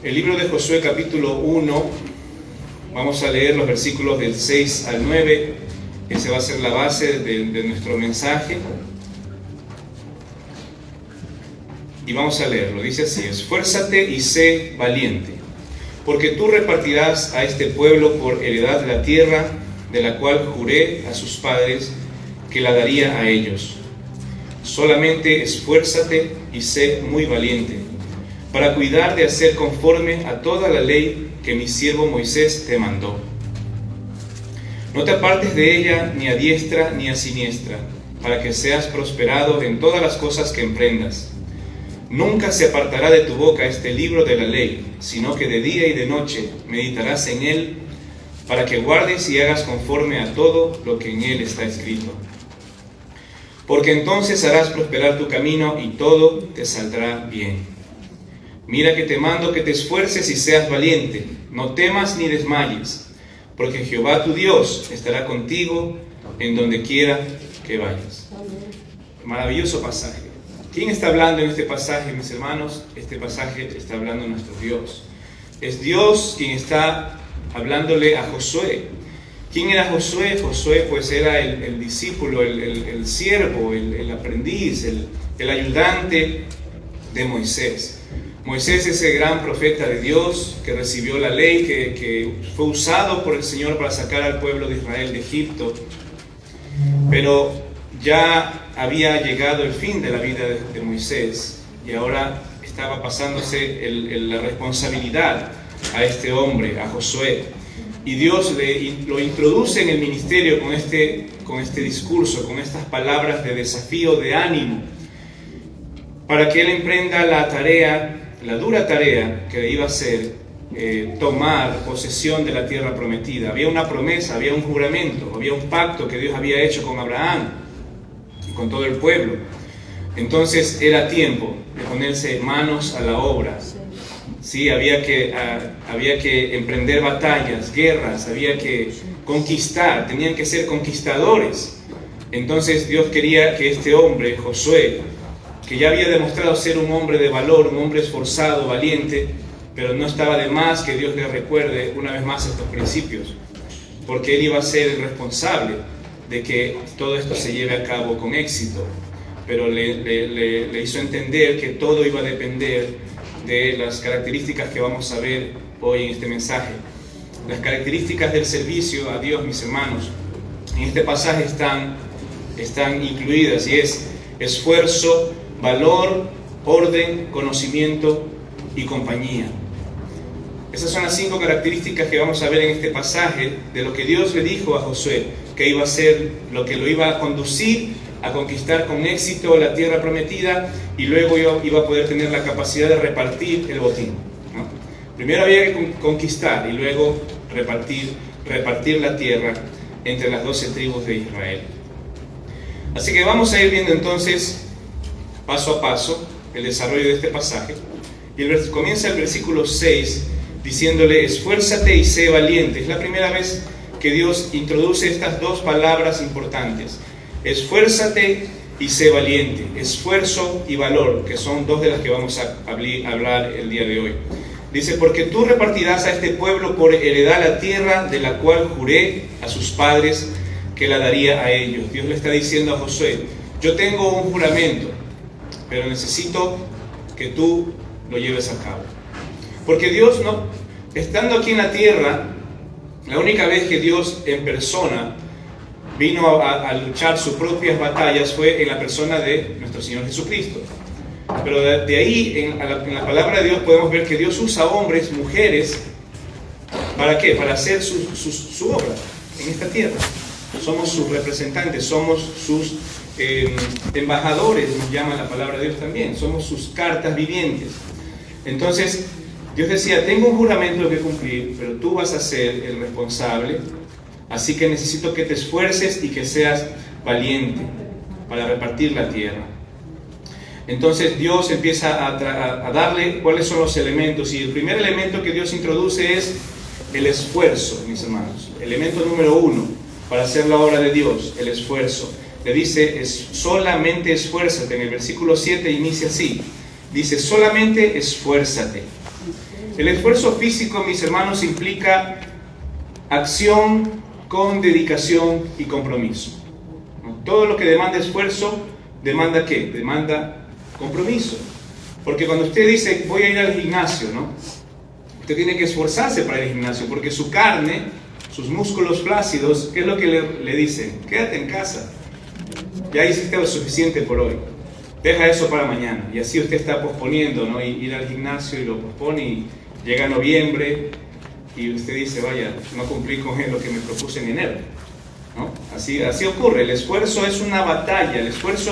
El libro de Josué capítulo 1, vamos a leer los versículos del 6 al 9, ese va a ser la base de nuestro mensaje. Y vamos a leerlo, dice así: esfuérzate y sé valiente, porque tú repartirás a este pueblo por heredad la tierra de la cual juré a sus padres que la daría a ellos. Solamente esfuérzate y sé muy valiente, para cuidar de hacer conforme a toda la ley que mi siervo Moisés te mandó. No te apartes de ella ni a diestra ni a siniestra, para que seas prosperado en todas las cosas que emprendas. Nunca se apartará de tu boca este libro de la ley, sino que de día y de noche meditarás en él, para que guardes y hagas conforme a todo lo que en él está escrito. Porque entonces harás prosperar tu camino y todo te saldrá bien. Mira que te mando que te esfuerces y seas valiente, no temas ni desmayes, porque Jehová tu Dios estará contigo en donde quiera que vayas. Maravilloso pasaje. ¿Quién está hablando en este pasaje, mis hermanos? Este pasaje está hablando nuestro Dios. Es Dios quien está hablándole a Josué. ¿Quién era Josué? Josué pues era el discípulo, el siervo, el aprendiz, el ayudante de Moisés. Moisés, ese gran profeta de Dios que recibió la ley, que fue usado por el Señor para sacar al pueblo de Israel de Egipto, pero ya había llegado el fin de la vida de Moisés y ahora estaba pasándose la responsabilidad a este hombre, a Josué. Y Dios lo introduce en el ministerio con este discurso, con estas palabras de desafío, de ánimo, para que él emprenda la dura tarea que iba a ser tomar posesión de la tierra prometida. Había una promesa, había un juramento, había un pacto que Dios había hecho con Abraham y con todo el pueblo. Entonces era tiempo de ponerse manos a la obra. Sí, había que emprender batallas, guerras, había que conquistar, tenían que ser conquistadores. Entonces Dios quería que este hombre, Josué, que ya había demostrado ser un hombre de valor, un hombre esforzado, valiente, pero no estaba de más que Dios le recuerde una vez más estos principios, porque él iba a ser el responsable de que todo esto se lleve a cabo con éxito, pero le hizo entender que todo iba a depender de las características que vamos a ver hoy en este mensaje. Las características del servicio a Dios, mis hermanos, en este pasaje están incluidas, y es esfuerzo, valor, orden, conocimiento y compañía. Esas son las 5 características que vamos a ver en este pasaje de lo que Dios le dijo a Josué, que iba a ser lo que lo iba a conducir a conquistar con éxito la tierra prometida, y luego iba a poder tener la capacidad de repartir el botín, ¿no? Primero había que conquistar y luego repartir la tierra entre las 12 tribus de Israel. Así que vamos a ir viendo entonces paso a paso el desarrollo de este pasaje. Y comienza el versículo 6 diciéndole: esfuérzate y sé valiente. Es la primera vez que Dios introduce estas dos palabras importantes: esfuérzate y sé valiente. Esfuerzo y valor, que son dos de las que vamos a hablar el día de hoy. Dice: porque tú repartirás a este pueblo por heredad la tierra de la cual juré a sus padres que la daría a ellos. Dios le está diciendo a Josué: yo tengo un juramento, pero necesito que tú lo lleves a cabo. Porque Dios, no, estando aquí en la tierra, la única vez que Dios en persona vino a luchar sus propias batallas fue en la persona de nuestro Señor Jesucristo. Pero de ahí, en la palabra de Dios, podemos ver que Dios usa hombres, mujeres, ¿para qué? Para hacer su obra en esta tierra. Somos sus representantes, somos sus embajadores, nos llama la palabra de Dios también, somos sus cartas vivientes. Entonces Dios decía: tengo un juramento que cumplir, pero tú vas a ser el responsable, así que necesito que te esfuerces y que seas valiente para repartir la tierra. Entonces Dios empieza a darle cuáles son los elementos, y el primer elemento que Dios introduce es el esfuerzo, mis hermanos. Elemento número 1 para hacer la obra de Dios, el esfuerzo. Le dice: solamente esfuérzate. En el versículo 7 inicia así, dice: solamente esfuérzate. El esfuerzo físico, mis hermanos, implica acción con dedicación y compromiso. Todo lo que demanda esfuerzo, ¿demanda qué? Demanda compromiso. Porque cuando usted dice, voy a ir al gimnasio, ¿no? Usted tiene que esforzarse para ir al gimnasio, porque su carne, sus músculos flácidos, ¿qué es lo que le dicen? Quédate en casa. Ya hiciste lo suficiente por hoy. Deja eso para mañana. Y así usted está posponiendo, ¿no? Ir al gimnasio y lo pospone y llega noviembre y usted dice, vaya, no cumplí con lo que me propuse en enero, ¿no? Así ocurre. El esfuerzo es una batalla. El esfuerzo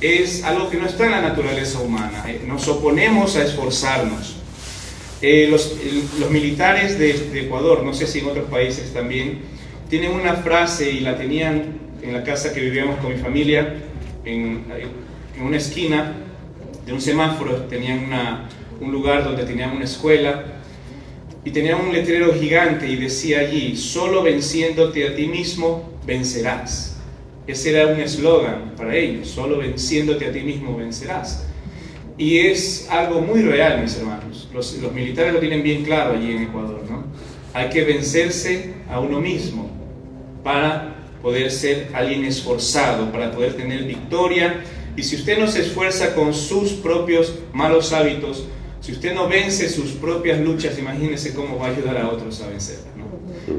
es algo que no está en la naturaleza humana. Nos oponemos a esforzarnos. Los militares de Ecuador, no sé si en otros países también, tienen una frase y la tenían en la casa que vivíamos con mi familia, en una esquina de un semáforo, tenían un lugar donde tenían una escuela y tenían un letrero gigante y decía allí, solo venciéndote a ti mismo vencerás. Ese era un eslogan para ellos, solo venciéndote a ti mismo vencerás. Y es algo muy real, mis hermanos. Los militares lo tienen bien claro allí en Ecuador, ¿no? Hay que vencerse a uno mismo para poder ser alguien esforzado, para poder tener victoria. Y si usted no se esfuerza con sus propios malos hábitos, si usted no vence sus propias luchas, imagínese cómo va a ayudar a otros a vencer, ¿no?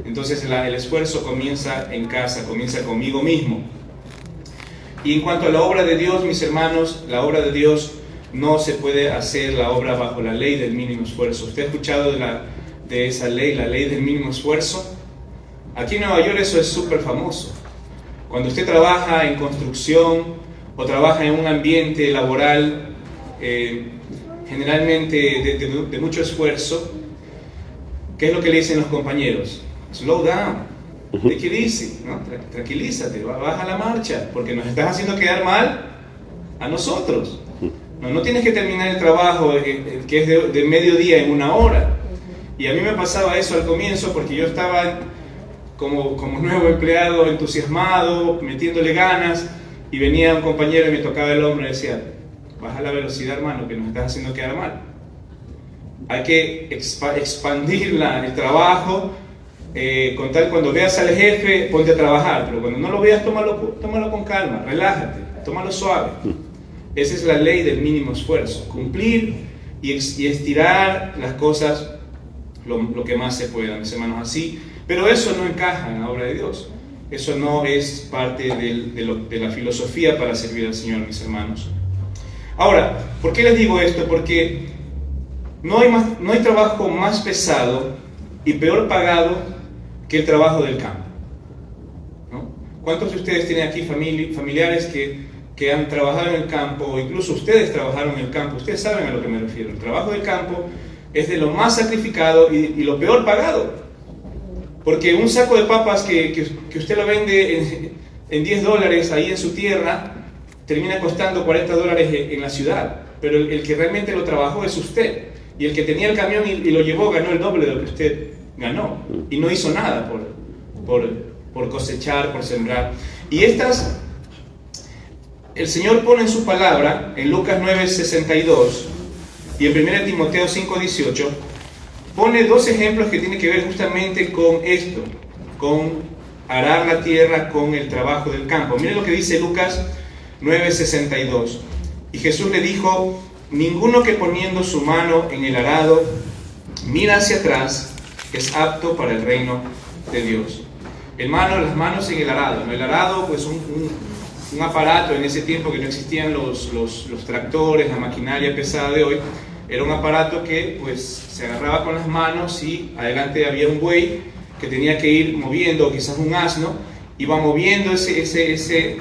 Entonces el esfuerzo comienza en casa, comienza conmigo mismo. Y en cuanto a la obra de Dios, mis hermanos, la obra de Dios no se puede hacer la obra bajo la ley del mínimo esfuerzo. ¿Usted ha escuchado de esa ley, la ley del mínimo esfuerzo? Aquí en Nueva York eso es súper famoso. Cuando usted trabaja en construcción o trabaja en un ambiente laboral generalmente de mucho esfuerzo, ¿qué es lo que le dicen los compañeros? Slow down, take it easy, ¿no? Tranquilízate, baja la marcha, porque nos estás haciendo quedar mal a nosotros. No tienes que terminar el trabajo que es de mediodía en 1 hora. Y a mí me pasaba eso al comienzo porque yo estaba como nuevo empleado, entusiasmado, metiéndole ganas, y venía un compañero y me tocaba el hombro y decía, baja la velocidad, hermano, que nos estás haciendo quedar mal. Hay que expandir el trabajo, con tal cuando veas al jefe, ponte a trabajar, pero cuando no lo veas, tómalo con calma, relájate, tómalo suave. Esa es la ley del mínimo esfuerzo, cumplir y estirar las cosas lo que más se pueda, mis hermanos, así. Pero eso no encaja en la obra de Dios. Eso no es parte de la filosofía para servir al Señor, mis hermanos. Ahora, ¿por qué les digo esto? Porque no hay trabajo más pesado y peor pagado que el trabajo del campo, ¿no? ¿Cuántos de ustedes tienen aquí familiares que han trabajado en el campo, o incluso ustedes trabajaron en el campo? Ustedes saben a lo que me refiero. El trabajo del campo es de lo más sacrificado y lo peor pagado. Porque un saco de papas que usted lo vende en $10 ahí en su tierra, termina costando $40 en la ciudad. Pero el que realmente lo trabajó es usted. Y el que tenía el camión y lo llevó ganó el doble de lo que usted ganó. Y no hizo nada por cosechar, por sembrar. Y el Señor pone en su palabra, en Lucas 9:62 y en 1 Timoteo 5:18, pone 2 ejemplos que tienen que ver justamente con esto, con arar la tierra, con el trabajo del campo. Miren lo que dice Lucas 9:62. Y Jesús le dijo, ninguno que poniendo su mano en el arado mira hacia atrás es apto para el reino de Dios. Las manos en el arado, ¿no? El arado, pues un aparato en ese tiempo que no existían los tractores, la maquinaria pesada de hoy. Era un aparato que pues se agarraba con las manos y adelante había un buey que tenía que ir moviendo, o quizás un asno, iba moviendo ese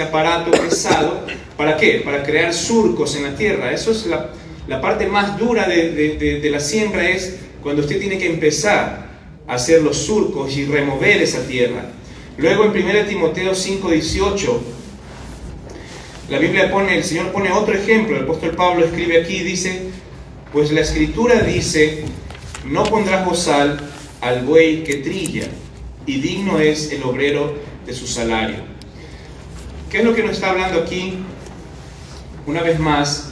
aparato pesado. ¿Para qué? Para crear surcos en la tierra. Eso es la parte más dura de la siembra, es cuando usted tiene que empezar a hacer los surcos y remover esa tierra. Luego en 1 Timoteo 5:18, la Biblia el Señor pone otro ejemplo. El apóstol Pablo escribe aquí, dice, pues la Escritura dice, no pondrás bozal al buey que trilla, y digno es el obrero de su salario. ¿Qué es lo que nos está hablando aquí? Una vez más,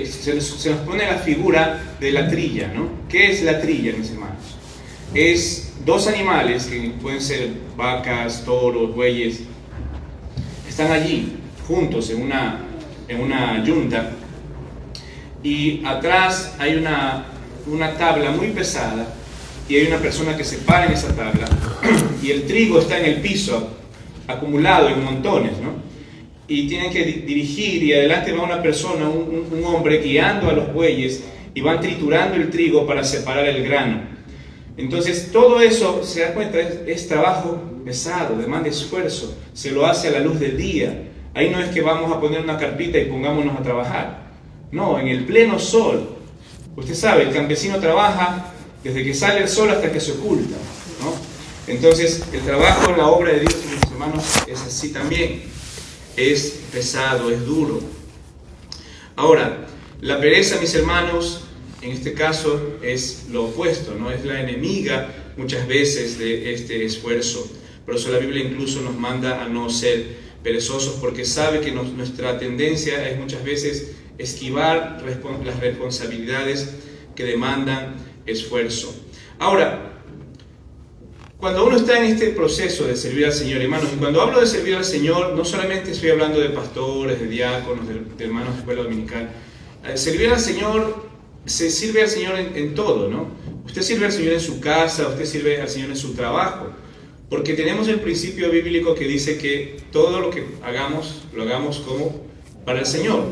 se nos pone la figura de la trilla, ¿no? ¿Qué es la trilla, mis hermanos? Es dos animales, que pueden ser vacas, toros, bueyes, están allí juntos en una yunta, y atrás hay una tabla muy pesada, y hay una persona que se para en esa tabla, y el trigo está en el piso, acumulado en montones, ¿no? Y tienen que dirigir, y adelante va una persona, un hombre guiando a los bueyes, y van triturando el trigo para separar el grano. Entonces todo eso, se da cuenta, es trabajo pesado, demanda esfuerzo, se lo hace a la luz del día. Ahí no es que vamos a poner una carpita y pongámonos a trabajar. No, en el pleno sol. Usted sabe, el campesino trabaja desde que sale el sol hasta que se oculta, ¿no? Entonces, el trabajo en la obra de Dios, mis hermanos, es así también. Es pesado, es duro. Ahora, la pereza, mis hermanos, en este caso es lo opuesto, ¿no? Es la enemiga muchas veces de este esfuerzo. Por eso la Biblia incluso nos manda a no ser perezosos, porque sabe que nuestra tendencia es muchas veces esquivar las responsabilidades que demandan esfuerzo. Ahora, cuando uno está en este proceso de servir al Señor, hermanos, y cuando hablo de servir al Señor, no solamente estoy hablando de pastores, de diáconos, de hermanos de escuela dominical. Servir al Señor, se sirve al Señor en todo, ¿no? Usted sirve al Señor en su casa, usted sirve al Señor en su trabajo, porque tenemos el principio bíblico que dice que todo lo que hagamos, lo hagamos como para el Señor.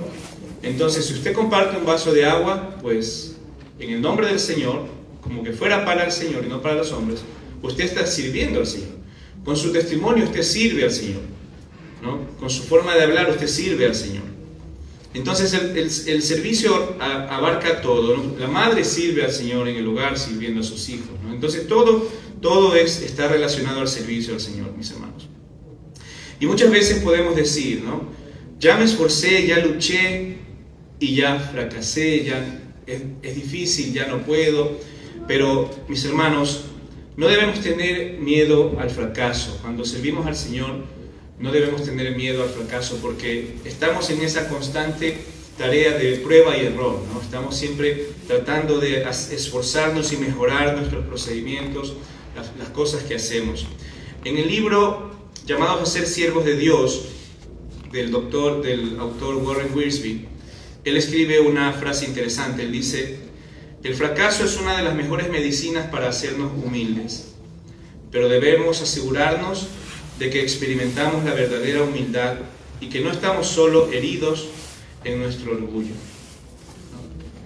Entonces, si usted comparte un vaso de agua, pues en el nombre del Señor, como que fuera para el Señor y no para los hombres, usted está sirviendo al Señor. Con su testimonio usted sirve al Señor, ¿no? Con su forma de hablar usted sirve al Señor. Entonces el servicio abarca todo, ¿no? La madre sirve al Señor en el hogar sirviendo a sus hijos, ¿no? Entonces todo está relacionado al servicio al Señor, mis hermanos. Y muchas veces podemos decir, ¿no? Ya me esforcé, ya luché y ya fracasé, ya es difícil, ya no puedo. Pero, mis hermanos, no debemos tener miedo al fracaso. Cuando servimos al Señor, no debemos tener miedo al fracaso, porque estamos en esa constante tarea de prueba y error, ¿no? Estamos siempre tratando de esforzarnos y mejorar nuestros procedimientos, las cosas que hacemos. En el libro Llamados a ser siervos de Dios, del autor Warren Wiersbe, él escribe una frase interesante. Él dice: el fracaso es una de las mejores medicinas para hacernos humildes, pero debemos asegurarnos de que experimentamos la verdadera humildad y que no estamos solo heridos en nuestro orgullo.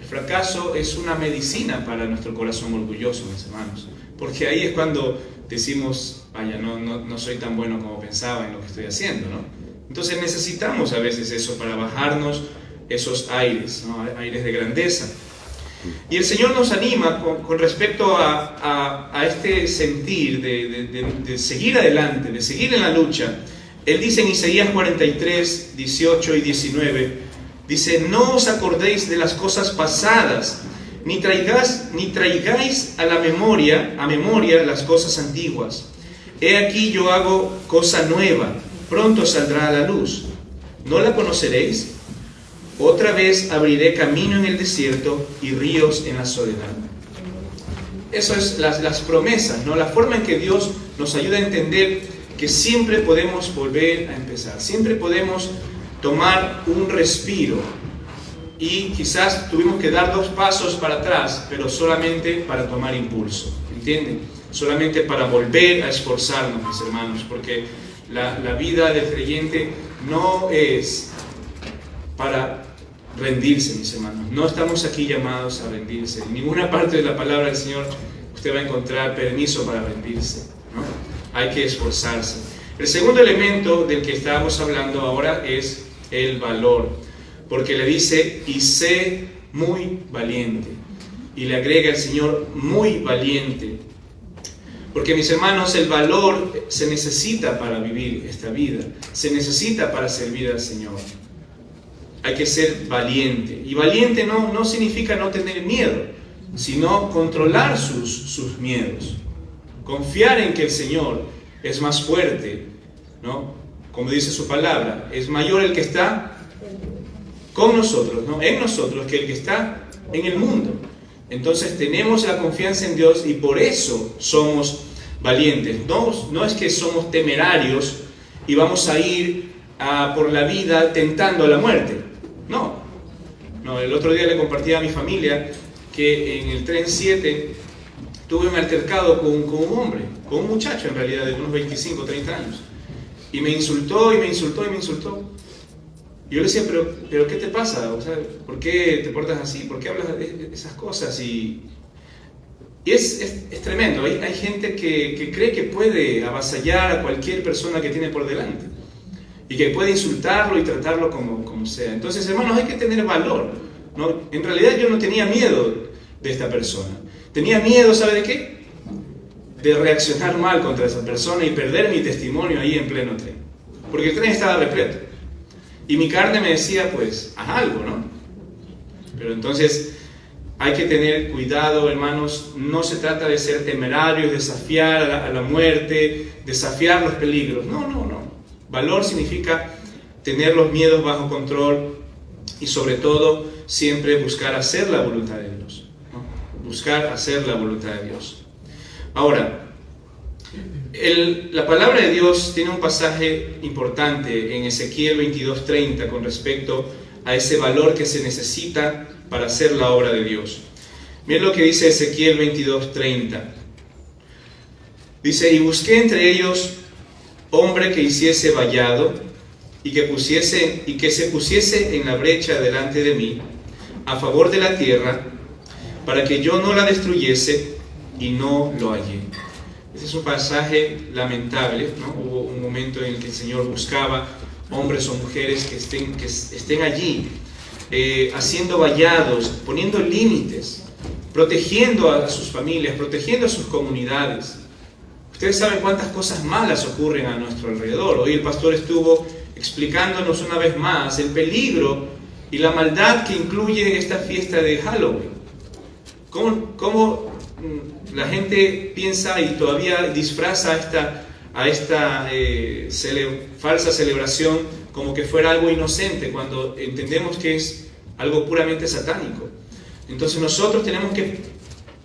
El fracaso es una medicina para nuestro corazón orgulloso, mis hermanos, porque ahí es cuando decimos: vaya, no soy tan bueno como pensaba en lo que estoy haciendo, ¿no? Entonces necesitamos a veces eso para bajarnos esos aires, ¿no? Aires de grandeza. Y el Señor nos anima con respecto a este sentir de seguir adelante, de seguir en la lucha. Él dice en Isaías 43, 18 y 19, dice: no os acordéis de las cosas pasadas, ni traigáis a memoria las cosas antiguas. He aquí yo hago cosa nueva, pronto saldrá a la luz. ¿No la conoceréis? Otra vez abriré camino en el desierto y ríos en la soledad. Eso es las promesas, ¿no? La forma en que Dios nos ayuda a entender que siempre podemos volver a empezar, siempre podemos tomar un respiro, y quizás tuvimos que dar 2 pasos para atrás, pero solamente para tomar impulso, ¿entienden? Solamente para volver a esforzarnos, mis hermanos, porque la vida del creyente no es para rendirse, mis hermanos. No estamos aquí llamados a rendirse. En ninguna parte de la palabra del Señor usted va a encontrar permiso para rendirse, ¿no? Hay que esforzarse. El segundo elemento del que estábamos hablando ahora es el valor, porque le dice: y sé muy valiente. Y le agrega el Señor: muy valiente. Porque, mis hermanos, el valor se necesita para vivir esta vida, se necesita para servir al Señor. Hay que ser valiente. Y valiente no significa no tener miedo, sino controlar sus miedos. Confiar en que el Señor es más fuerte, ¿no? Como dice su palabra, es mayor el que está con nosotros, ¿no? En nosotros, que el que está en el mundo. Entonces tenemos la confianza en Dios y por eso somos valientes. No es que somos temerarios y vamos a ir por la vida tentando a la muerte. No, el otro día le compartí a mi familia que en el tren 7 tuve un altercado con un hombre, con un muchacho en realidad de unos 25 o 30 años. Y me insultó y me insultó y me insultó. Y yo le decía, pero ¿qué te pasa? O sea, ¿por qué te portas así? ¿Por qué hablas de esas cosas? Y es tremendo. Hay gente que cree que puede avasallar a cualquier persona que tiene por delante. Y que puede insultarlo y tratarlo como sea. Entonces, hermanos, hay que tener valor, ¿no? En realidad yo no tenía miedo de esta persona. Tenía miedo, ¿sabe de qué? De reaccionar mal contra esa persona y perder mi testimonio ahí en pleno tren. Porque el tren estaba repleto. Y mi carne me decía, pues, haz algo, ¿no? Pero entonces hay que tener cuidado, hermanos. No se trata de ser temerarios, desafiar a la muerte, desafiar los peligros. No. Valor significa tener los miedos bajo control y sobre todo siempre buscar hacer la voluntad de Dios, ¿no? Buscar hacer la voluntad de Dios. Ahora, la palabra de Dios tiene un pasaje importante en Ezequiel 22:30 con respecto a ese valor que se necesita para hacer la obra de Dios. Miren lo que dice Ezequiel 22:30. Dice, y busqué entre ellos hombre que hiciese vallado y que se pusiese en la brecha delante de mí a favor de la tierra para que yo no la destruyese, y no lo hallé. Ese es un pasaje lamentable, ¿no? Hubo un momento en el que el Señor buscaba hombres o mujeres que estén allí haciendo vallados, poniendo límites, protegiendo a sus familias, protegiendo a sus comunidades. Ustedes saben cuántas cosas malas ocurren a nuestro alrededor. Hoy el pastor estuvo explicándonos una vez más el peligro y la maldad que incluye esta fiesta de Halloween. Cómo la gente piensa y todavía disfraza a esta falsa celebración como que fuera algo inocente, cuando entendemos que es algo puramente satánico. Entonces nosotros tenemos que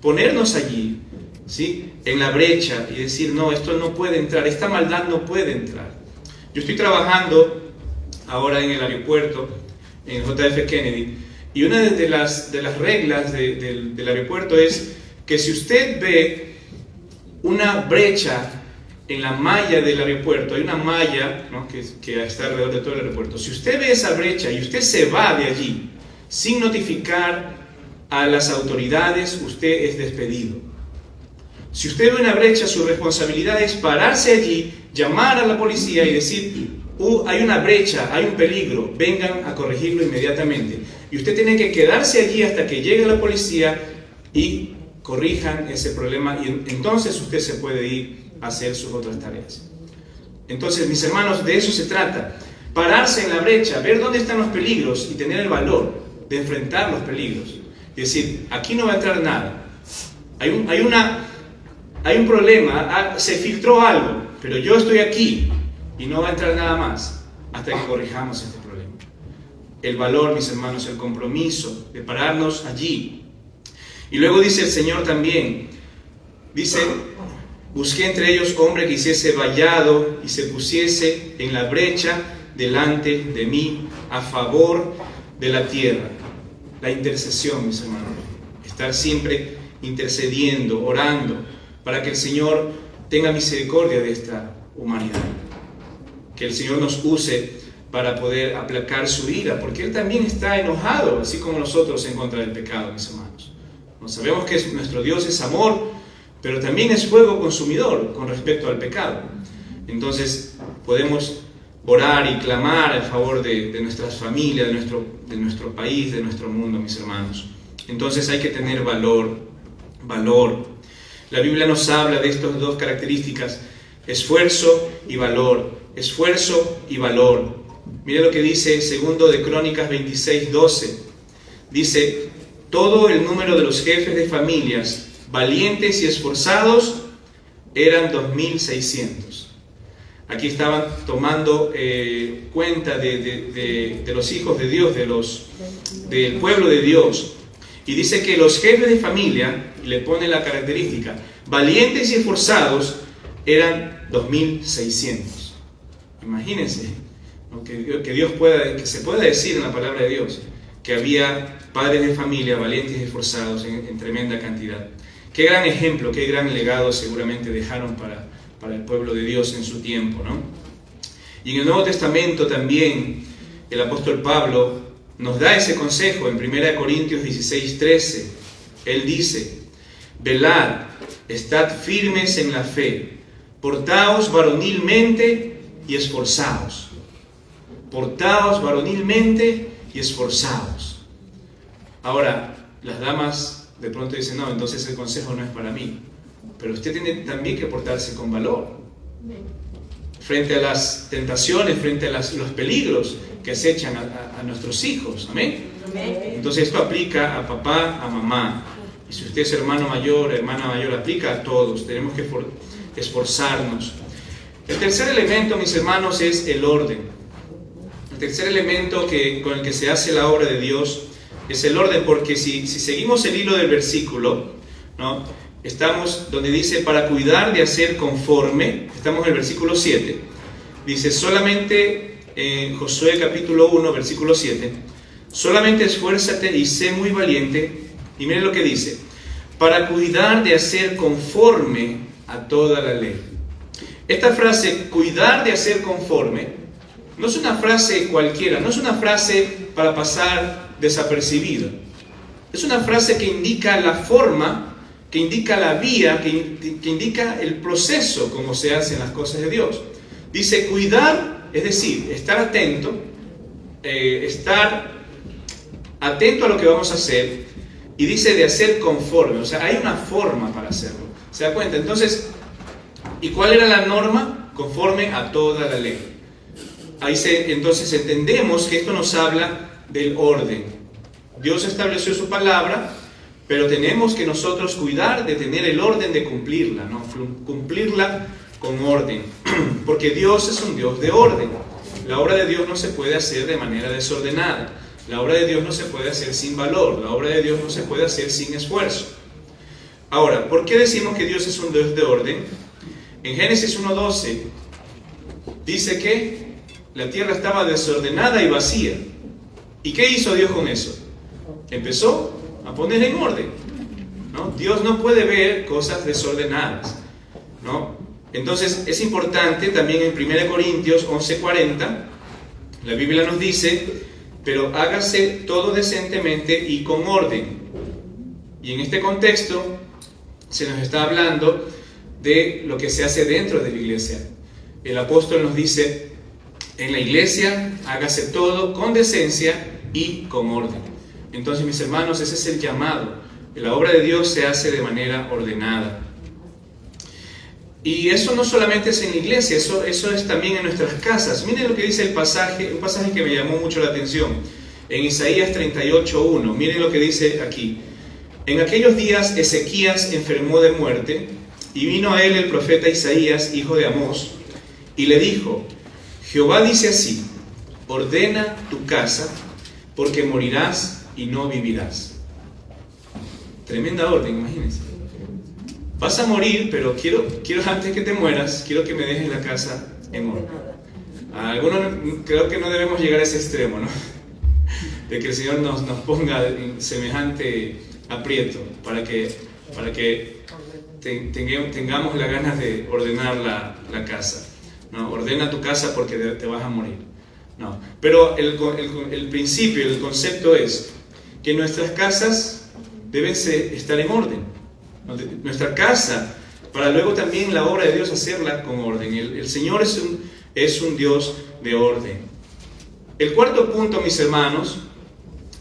ponernos allí, ¿sí?, en la brecha y decir, no, esto no puede entrar, esta maldad no puede entrar. Yo estoy trabajando ahora en el aeropuerto, en JF Kennedy, y una de las reglas del aeropuerto es que si usted ve una brecha en la malla del aeropuerto, hay una malla, ¿no?, que está alrededor de todo el aeropuerto. Si usted ve esa brecha y usted se va de allí sin notificar a las autoridades, usted es despedido. Si usted ve una brecha, su responsabilidad es pararse allí, llamar a la policía y decir, hay una brecha, hay un peligro, vengan a corregirlo inmediatamente. Y usted tiene que quedarse allí hasta que llegue la policía y corrijan ese problema, y entonces usted se puede ir a hacer sus otras tareas. Entonces, mis hermanos, de eso se trata. Pararse en la brecha, ver dónde están los peligros y tener el valor de enfrentar los peligros. Y decir, aquí no va a entrar nada. Hay un problema, se filtró algo, pero yo estoy aquí y no va a entrar nada más hasta que corrijamos este problema. El valor, mis hermanos, el compromiso de pararnos allí. Y luego dice el Señor también, dice, busqué entre ellos hombre que hiciese vallado y se pusiese en la brecha delante de mí a favor de la tierra. La intercesión, mis hermanos, estar siempre intercediendo, orando, para que el Señor tenga misericordia de esta humanidad. Que el Señor nos use para poder aplacar su ira, porque Él también está enojado, así como nosotros, en contra del pecado, mis hermanos. Sabemos que nuestro Dios es amor, pero también es fuego consumidor con respecto al pecado. Entonces podemos orar y clamar a favor de nuestras familias, de nuestro país, de nuestro mundo, mis hermanos. Entonces hay que tener valor. La Biblia nos habla de estas dos características, esfuerzo y valor. Esfuerzo y valor. Mire lo que dice 2 de Crónicas 26:12. Dice, todo el número de los jefes de familias, valientes y esforzados, eran 2.600. Aquí estaban tomando cuenta de los hijos de Dios, del pueblo de Dios. Y dice que los jefes de familia, y le pone la característica, valientes y esforzados, eran 2.600. Imagínense, ¿no? que se pueda decir en la palabra de Dios que había padres de familia valientes y esforzados en tremenda cantidad. Qué gran ejemplo, qué gran legado seguramente dejaron para el pueblo de Dios en su tiempo, ¿no? Y en el Nuevo Testamento también el apóstol Pablo nos da ese consejo en 1 Corintios 16:13. Él dice: velad, estad firmes en la fe, portaos varonilmente y esforzaos. Portaos varonilmente y esforzaos. Ahora, las damas de pronto dicen: no, entonces el consejo no es para mí. Pero usted tiene también que portarse con valor frente a las tentaciones, frente a los peligros que acechan a nuestros hijos. ¿Amén? Entonces esto aplica a papá, a mamá. Y si usted es hermano mayor, hermana mayor, aplica a todos. Tenemos que esforzarnos. El tercer elemento, mis hermanos, es el orden. El tercer elemento con el que se hace la obra de Dios es el orden, porque si seguimos el hilo del versículo, ¿no? Estamos donde dice: para cuidar de hacer conforme. Estamos en el versículo 7. Dice solamente, en Josué capítulo 1, versículo 7, solamente esfuérzate y sé muy valiente. Y miren lo que dice: para cuidar de hacer conforme a toda la ley. Esta frase, cuidar de hacer conforme, no es una frase cualquiera, no es una frase para pasar desapercibida. Es una frase que indica la forma, que indica la vía, que indica el proceso, como se hacen las cosas de Dios. Dice cuidar, es decir, estar atento a lo que vamos a hacer, y dice de hacer conforme, o sea, hay una forma para hacerlo. ¿Se da cuenta? Entonces, ¿y cuál era la norma? Conforme a toda la ley. Entonces entendemos que esto nos habla del orden. Dios estableció su palabra, pero tenemos que nosotros cuidar de tener el orden de cumplirla, ¿no? Cumplirla con orden, porque Dios es un Dios de orden. La obra de Dios no se puede hacer de manera desordenada. La obra de Dios no se puede hacer sin valor. La obra de Dios no se puede hacer sin esfuerzo. Ahora, ¿por qué decimos que Dios es un Dios de orden? En Génesis 1:12 dice que la tierra estaba desordenada y vacía. ¿Y qué hizo Dios con eso? Empezó a poner en orden, ¿no? Dios no puede ver cosas desordenadas, ¿no? Entonces es importante también en 1 Corintios 11:40, la Biblia nos dice: pero hágase todo decentemente y con orden. Y en este contexto se nos está hablando de lo que se hace dentro de la iglesia. El apóstol nos dice: en la iglesia hágase todo con decencia y con orden. Entonces, mis hermanos, ese es el llamado. La obra de Dios se hace de manera ordenada. Y eso no solamente es en la iglesia, eso es también en nuestras casas. Miren lo que dice el pasaje, un pasaje que me llamó mucho la atención. En Isaías 38:1, miren lo que dice aquí. En aquellos días Ezequías enfermó de muerte, y vino a él el profeta Isaías, hijo de Amós, y le dijo: Jehová dice así: ordena tu casa, porque morirás y no vivirás. Tremenda orden, imagínense. Vas a morir, pero quiero antes que te mueras, quiero que me dejes la casa en orden. A algunos creo que no debemos llegar a ese extremo, ¿no? De que el Señor nos ponga en semejante aprieto para que tengamos las ganas de ordenar la casa, ¿no? Ordena tu casa porque te vas a morir. No. Pero el principio, el concepto es que nuestras casas deben estar en orden. Nuestra casa, para luego también la obra de Dios hacerla con orden. El Señor es un Dios de orden. El cuarto punto, mis hermanos,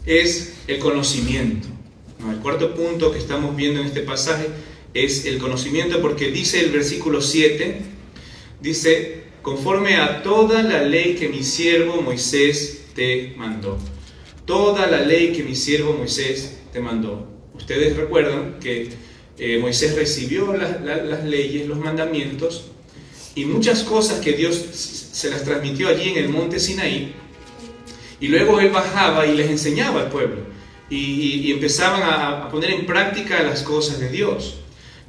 es el conocimiento. El cuarto punto que estamos viendo en este pasaje es el conocimiento, porque dice el versículo 7, dice: conforme a toda la ley que mi siervo Moisés te mandó. Toda la ley que mi siervo Moisés te mandó. Ustedes recuerdan que Moisés recibió las leyes, los mandamientos, y muchas cosas que Dios se las transmitió allí en el monte Sinaí, y luego Él bajaba y les enseñaba al pueblo, y empezaban a poner en práctica las cosas de Dios.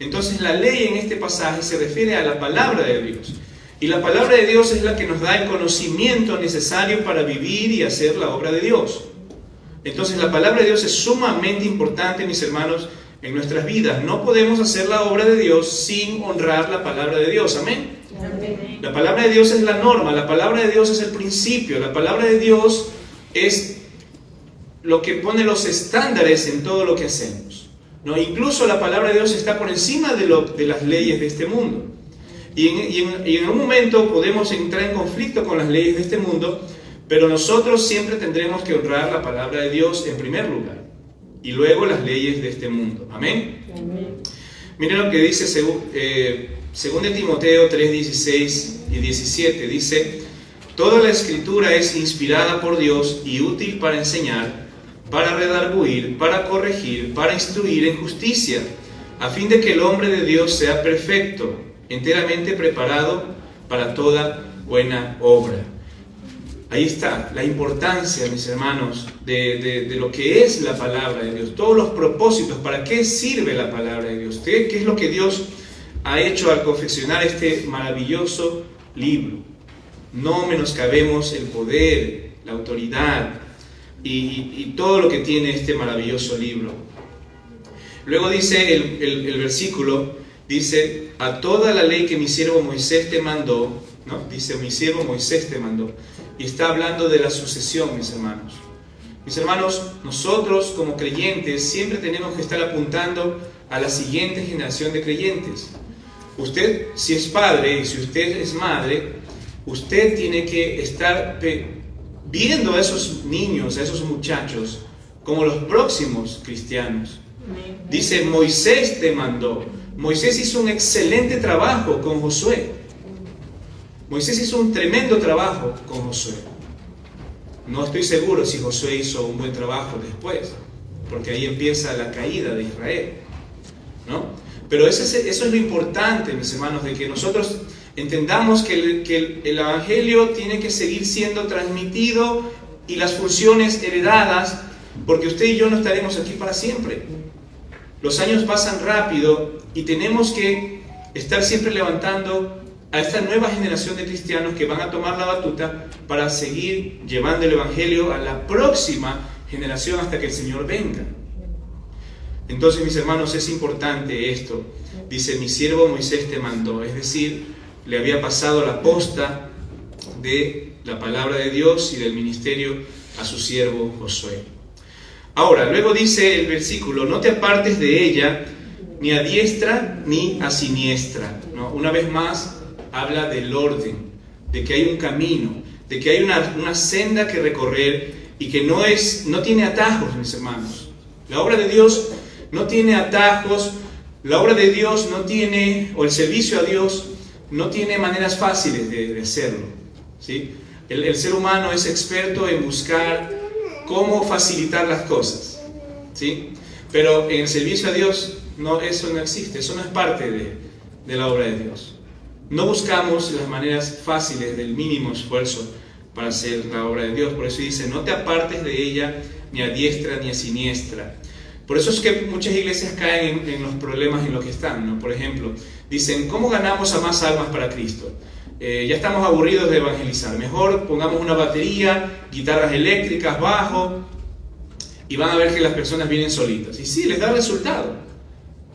Entonces la ley en este pasaje se refiere a la palabra de Dios, y la palabra de Dios es la que nos da el conocimiento necesario para vivir y hacer la obra de Dios. Entonces la palabra de Dios es sumamente importante, mis hermanos, en nuestras vidas. No podemos hacer la obra de Dios sin honrar la palabra de Dios. Amén. Amén. La palabra de Dios es la norma, la palabra de Dios es el principio, la palabra de Dios es lo que pone los estándares en todo lo que hacemos, ¿no? Incluso la palabra de Dios está por encima de las leyes de este mundo. Y en un momento podemos entrar en conflicto con las leyes de este mundo, pero nosotros siempre tendremos que honrar la palabra de Dios en primer lugar, y luego las leyes de este mundo. Amén. Amén. Miren lo que dice según de Timoteo 3:16 y 17. Dice: toda la escritura es inspirada por Dios y útil para enseñar, para redarguir, para corregir, para instruir en justicia, a fin de que el hombre de Dios sea perfecto, enteramente preparado para toda buena obra. Ahí está la importancia, mis hermanos, de lo que es la palabra de Dios. Todos los propósitos, ¿para qué sirve la palabra de Dios? ¿Qué es lo que Dios ha hecho al confeccionar este maravilloso libro? No menoscabemos el poder, la autoridad y todo lo que tiene este maravilloso libro. Luego dice el versículo, dice: a toda la ley que mi siervo Moisés te mandó, ¿no? Dice: mi siervo Moisés te mandó. Y está hablando de la sucesión, mis hermanos. Mis hermanos, nosotros como creyentes siempre tenemos que estar apuntando a la siguiente generación de creyentes. Usted, si es padre y si usted es madre, usted tiene que estar viendo a esos niños, a esos muchachos, como los próximos cristianos. Dice: Moisés te mandó. Moisés hizo un excelente trabajo con Josué. Moisés hizo un tremendo trabajo con Josué. No estoy seguro si Josué hizo un buen trabajo después, porque ahí empieza la caída de Israel, ¿no? Pero eso es lo importante, mis hermanos, de que nosotros entendamos que el Evangelio tiene que seguir siendo transmitido y las funciones heredadas, porque usted y yo no estaremos aquí para siempre. Los años pasan rápido y tenemos que estar siempre levantando a esta nueva generación de cristianos que van a tomar la batuta para seguir llevando el Evangelio a la próxima generación hasta que el Señor venga. Entonces, mis hermanos, es importante esto. Dice: mi siervo Moisés te mandó. Es decir, le había pasado la posta de la palabra de Dios y del ministerio a su siervo Josué. Ahora, luego dice el versículo: no te apartes de ella ni a diestra ni a siniestra, ¿no? Una vez más habla del orden, de que hay un camino, de que hay una senda que recorrer y que no tiene atajos, mis hermanos. La obra de Dios no tiene atajos, la obra de Dios no tiene, o el servicio a Dios no tiene maneras fáciles de hacerlo, ¿sí? El ser humano es experto en buscar cómo facilitar las cosas, ¿sí? Pero en el servicio a Dios eso no existe, eso no es parte de la obra de Dios. No buscamos las maneras fáciles del mínimo esfuerzo para hacer la obra de Dios. Por eso dice: no te apartes de ella ni a diestra ni a siniestra. Por eso es que muchas iglesias caen en los problemas en los que están, ¿no? Por ejemplo, dicen: ¿cómo ganamos a más almas para Cristo? Ya estamos aburridos de evangelizar. Mejor pongamos una batería, guitarras eléctricas, bajo, y van a ver que las personas vienen solitas. Y sí, les da resultado,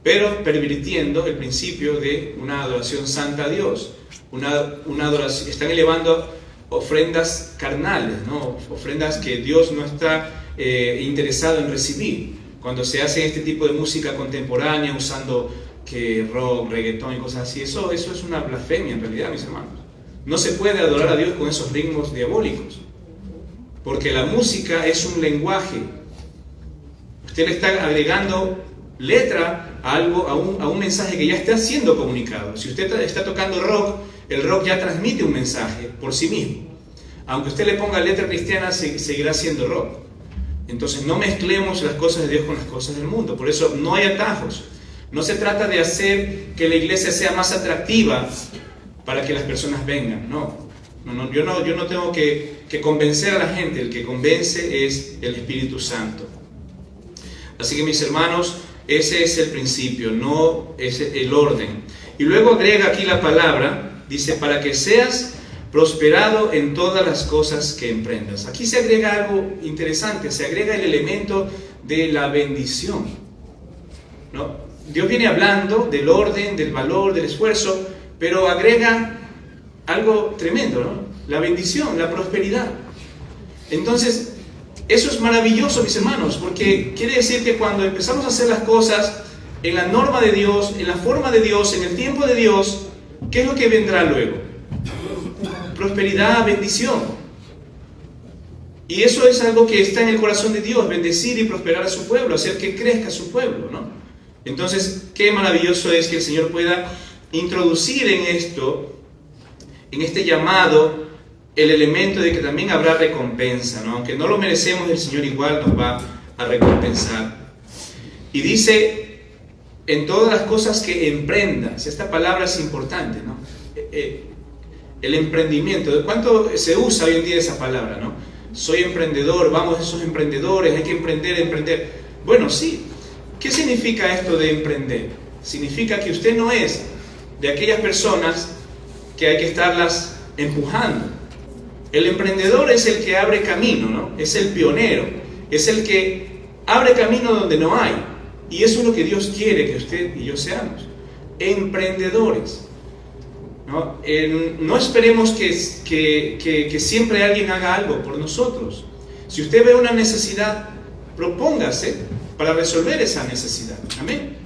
pero pervirtiendo el principio de una adoración santa a Dios. Una adoración, están elevando ofrendas carnales, ¿no? Ofrendas que Dios no está interesado en recibir. Cuando se hace este tipo de música contemporánea usando rock, reggaetón y cosas así, eso es una blasfemia en realidad, mis hermanos. No se puede adorar a Dios con esos ritmos diabólicos, porque la música es un lenguaje. Usted le está agregando letra a un mensaje que ya está siendo comunicado. Si usted está tocando rock, el rock ya transmite un mensaje por sí mismo. Aunque usted le ponga letra cristiana, seguirá siendo rock. Entonces no mezclemos las cosas de Dios con las cosas del mundo. Por eso no hay atajos. No se trata de hacer que la iglesia sea más atractiva para que las personas vengan. Yo no tengo que convencer a la gente. El que convence es el Espíritu Santo. Así que, mis hermanos, ese es el principio, no es el orden. Y luego agrega aquí la palabra, dice, para que seas prosperado en todas las cosas que emprendas. Aquí se agrega algo interesante, se agrega el elemento de la bendición, ¿no? Dios viene hablando del orden, del valor, del esfuerzo, pero agrega algo tremendo, ¿no? La bendición, la prosperidad. Entonces, eso es maravilloso, mis hermanos, porque quiere decir que cuando empezamos a hacer las cosas en la norma de Dios, en la forma de Dios, en el tiempo de Dios, ¿qué es lo que vendrá luego? Prosperidad, bendición. Y eso es algo que está en el corazón de Dios, bendecir y prosperar a su pueblo, hacer que crezca su pueblo, ¿no? Entonces, qué maravilloso es que el Señor pueda introducir en esto, en este llamado, el elemento de que también habrá recompensa, ¿no? Aunque no lo merecemos, el Señor igual nos va a recompensar. Y dice, en todas las cosas que emprendas. Esta palabra es importante, ¿no? El emprendimiento. ¿Cuánto se usa hoy en día esa palabra, ¿no? Soy emprendedor, vamos, esos emprendedores, hay que emprender. Bueno, sí. ¿Qué significa esto de emprender? Significa que usted no es de aquellas personas que hay que estarlas empujando. El emprendedor es el que abre camino, ¿no? Es el pionero, es el que abre camino donde no hay. Y eso es lo que Dios quiere que usted y yo seamos, emprendedores. No esperemos que siempre alguien haga algo por nosotros. Si usted ve una necesidad, propóngase para resolver esa necesidad. Amén.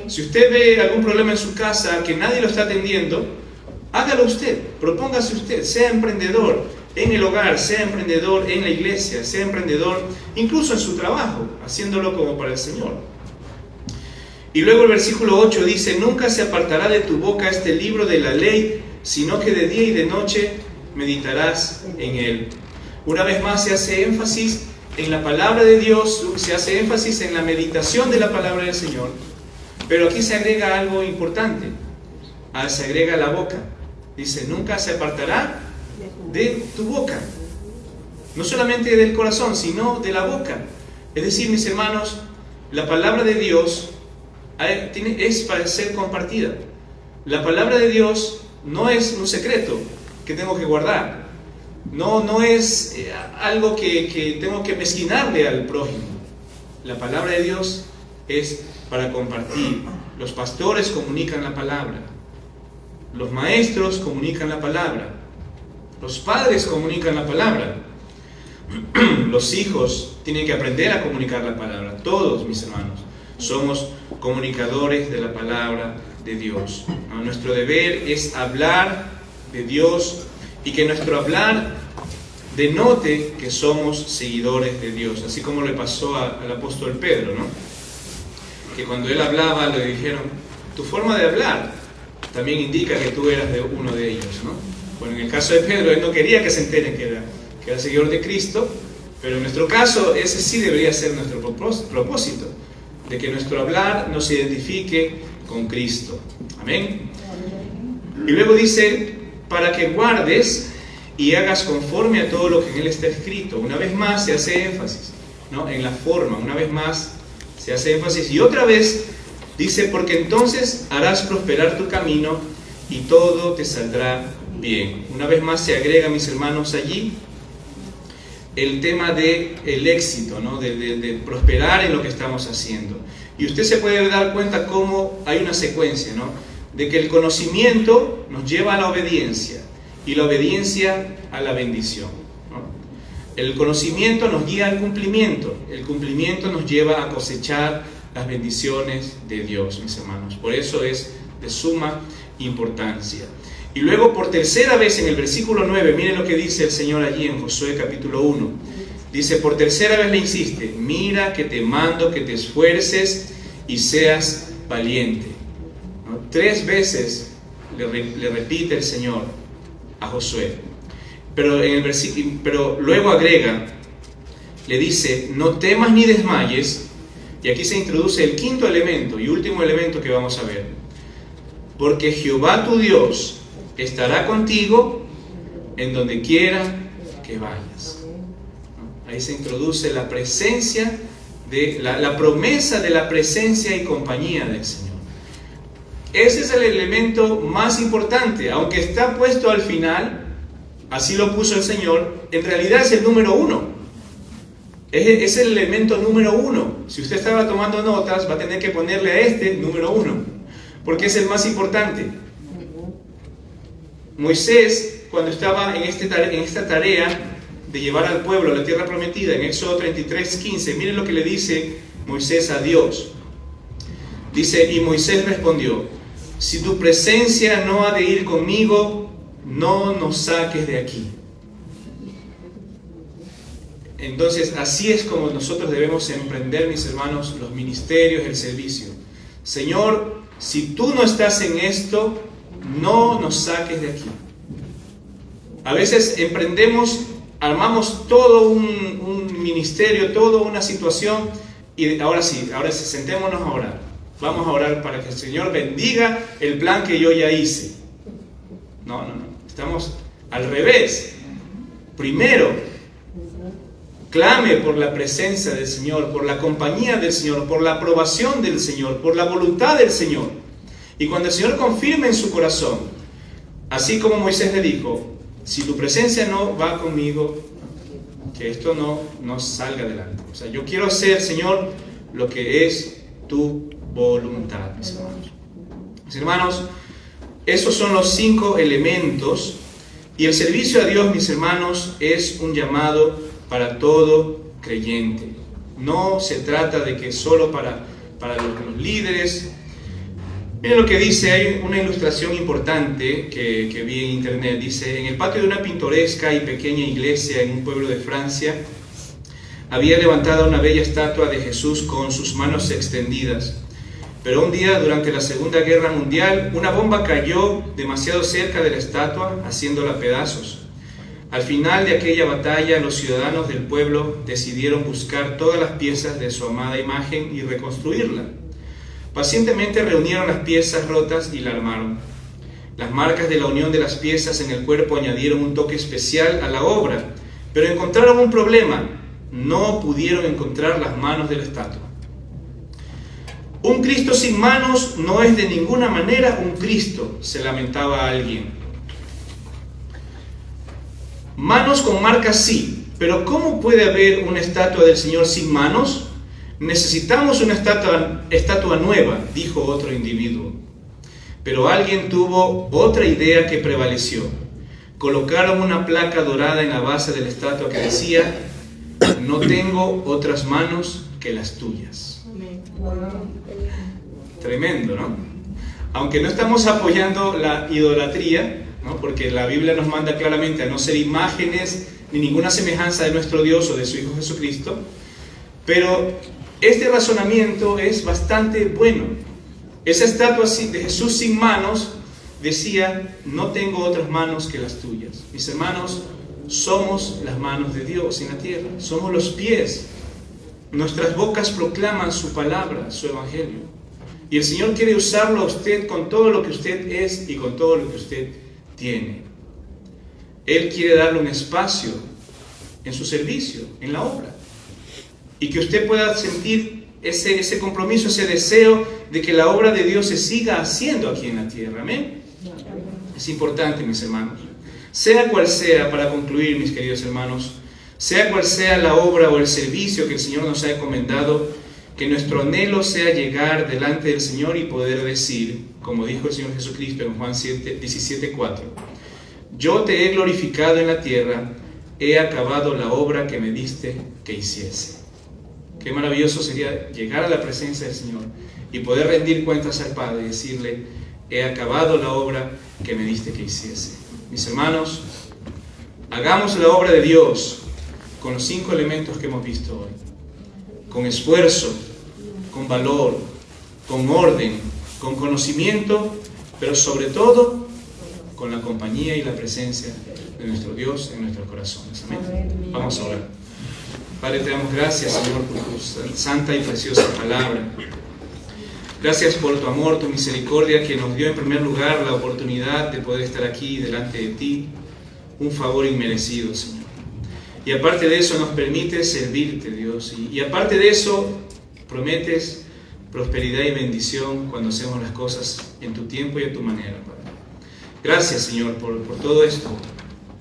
Si usted ve algún problema en su casa que nadie lo está atendiendo, hágalo usted, propóngase usted, sea emprendedor en el hogar, sea emprendedor en la iglesia, sea emprendedor incluso en su trabajo, haciéndolo como para el Señor. Y luego el versículo 8 dice, nunca se apartará de tu boca este libro de la ley, sino que de día y de noche meditarás en él. Una vez más se hace énfasis en la palabra de Dios, se hace énfasis en la meditación de la palabra del Señor, pero aquí se agrega algo importante, se agrega la boca. Dice, nunca se apartará de tu boca, no solamente del corazón, sino de la boca. Es decir, mis hermanos, la palabra de Dios es para ser compartida. La palabra de Dios no es un secreto que tengo que guardar, no es algo que tengo que mezquinarle al prójimo. La palabra de Dios es para compartir. Los pastores comunican la palabra, los maestros comunican la palabra, los padres comunican la palabra, los hijos tienen que aprender a comunicar la palabra. Todos, mis hermanos, somos comunicadores de la palabra de Dios. Nuestro deber es hablar de Dios y que nuestro hablar denote que somos seguidores de Dios, así como le pasó al apóstol Pedro, ¿no? Que cuando él hablaba le dijeron, tu forma de hablar también indica que tú eras de uno de ellos, ¿no? Bueno, en el caso de Pedro, él no quería que se enteren que era seguidor de Cristo, pero en nuestro caso ese sí debería ser nuestro propósito, de que nuestro hablar nos identifique con Cristo. Amén. Y luego dice, para que guardes y hagas conforme a todo lo que en él está escrito. Una vez más se hace énfasis, ¿no? En la forma, una vez más se hace énfasis. Y otra vez dice, porque entonces harás prosperar tu camino y todo te saldrá bien. Una vez más se agrega, mis hermanos, allí el tema del éxito, ¿no? de prosperar en lo que estamos haciendo. Y usted se puede dar cuenta cómo hay una secuencia, ¿no? De que el conocimiento nos lleva a la obediencia y la obediencia a la bendición, ¿no? El conocimiento nos guía al cumplimiento, el cumplimiento nos lleva a cosechar las bendiciones de Dios, mis hermanos. Por eso es de suma importancia. Y luego por tercera vez en el versículo 9, miren lo que dice el Señor allí en Josué capítulo 1. Dice, por tercera vez le insiste, mira que te mando que te esfuerces y seas valiente, ¿no? 3 veces le repite el Señor a Josué. Pero luego agrega, le dice, no temas ni desmayes. Y aquí se introduce el quinto elemento y último elemento que vamos a ver. Porque Jehová tu Dios estará contigo en donde quiera que vayas. Ahí se introduce la presencia, la promesa de la presencia y compañía del Señor. Ese es el elemento más importante, aunque está puesto al final, así lo puso el Señor, en realidad es el número 1. Es el elemento número 1. Si usted estaba tomando notas, va a tener que ponerle a este número 1, porque es el más importante. Moisés, cuando estaba en esta tarea de llevar al pueblo a la tierra prometida, en Éxodo 33:15, miren lo que le dice Moisés a Dios. Dice, y Moisés respondió, si tu presencia no ha de ir conmigo, no nos saques de aquí. Entonces, así es como nosotros debemos emprender, mis hermanos, los ministerios, el servicio. Señor, si tú no estás en esto, no nos saques de aquí. A veces emprendemos, armamos todo un ministerio, toda una situación, y ahora sí, sentémonos a orar. Vamos a orar para que el Señor bendiga el plan que yo ya hice. No. Estamos al revés. Primero, clame por la presencia del Señor, por la compañía del Señor, por la aprobación del Señor, por la voluntad del Señor. Y cuando el Señor confirme en su corazón, así como Moisés le dijo, si tu presencia no va conmigo, que esto no salga adelante. O sea, yo quiero hacer, Señor, lo que es tu voluntad, mis hermanos. Mis hermanos, esos son los 5 elementos, y el servicio a Dios, mis hermanos, es un llamado para todo creyente. No se trata de que solo para los líderes. Miren lo que dice, hay una ilustración importante que vi en internet. Dice, en el patio de una pintoresca y pequeña iglesia en un pueblo de Francia, había levantada una bella estatua de Jesús con sus manos extendidas. Pero un día, durante la Segunda Guerra Mundial, una bomba cayó demasiado cerca de la estatua, haciéndola pedazos. Al final de aquella batalla, los ciudadanos del pueblo decidieron buscar todas las piezas de su amada imagen y reconstruirla. Pacientemente reunieron las piezas rotas y la armaron. Las marcas de la unión de las piezas en el cuerpo añadieron un toque especial a la obra, pero encontraron un problema: no pudieron encontrar las manos de la estatua. Un Cristo sin manos no es de ninguna manera un Cristo, se lamentaba alguien. Manos con marcas sí, pero ¿cómo puede haber una estatua del Señor sin manos? Necesitamos una estatua nueva, dijo otro individuo. Pero alguien tuvo otra idea que prevaleció. Colocaron una placa dorada en la base de la estatua que decía, no tengo otras manos que las tuyas. Tremendo, ¿no? Aunque no estamos apoyando la idolatría, ¿no? Porque la Biblia nos manda claramente a no ser imágenes ni ninguna semejanza de nuestro Dios o de su Hijo Jesucristo, pero este razonamiento es bastante bueno. Esa estatua de Jesús sin manos decía, no tengo otras manos que las tuyas. Mis hermanos, somos las manos de Dios en la tierra, somos los pies. Nuestras bocas proclaman su palabra, su evangelio. Y el Señor quiere usarlo a usted con todo lo que usted es y con todo lo que usted tiene. Él quiere darle un espacio en su servicio, en la obra. Y que usted pueda sentir ese compromiso, ese deseo de que la obra de Dios se siga haciendo aquí en la tierra. Amén. Es importante, mis hermanos. Sea cual sea, para concluir, mis queridos hermanos, sea cual sea la obra o el servicio que el Señor nos ha encomendado, que nuestro anhelo sea llegar delante del Señor y poder decir, como dijo el Señor Jesucristo en Juan 17:4, yo te he glorificado en la tierra, he acabado la obra que me diste que hiciese. Qué maravilloso sería llegar a la presencia del Señor y poder rendir cuentas al Padre y decirle, he acabado la obra que me diste que hiciese. Mis hermanos, hagamos la obra de Dios con los 5 elementos que hemos visto hoy. Con esfuerzo, con valor, con orden, con conocimiento, pero sobre todo con la compañía y la presencia de nuestro Dios en nuestros corazones. Amén. Vamos a orar. Padre, te damos gracias, Señor, por tu santa y preciosa palabra. Gracias por tu amor, tu misericordia, que nos dio en primer lugar la oportunidad de poder estar aquí delante de ti, un favor inmerecido, Señor. Y aparte de eso nos permites servirte, Dios, y aparte de eso prometes prosperidad y bendición cuando hacemos las cosas en tu tiempo y a tu manera, Padre. Gracias, Señor, por todo esto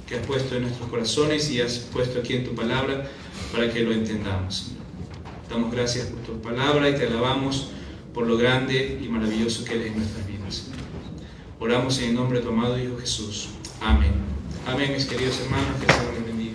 que has puesto en nuestros corazones y has puesto aquí en tu palabra para que lo entendamos, Señor. Damos gracias por tu palabra y te alabamos por lo grande y maravilloso que eres en nuestras vidas, Señor. Oramos en el nombre de tu amado Hijo Jesús. Amén. Amén, mis queridos hermanos, que el Señor les bendiga.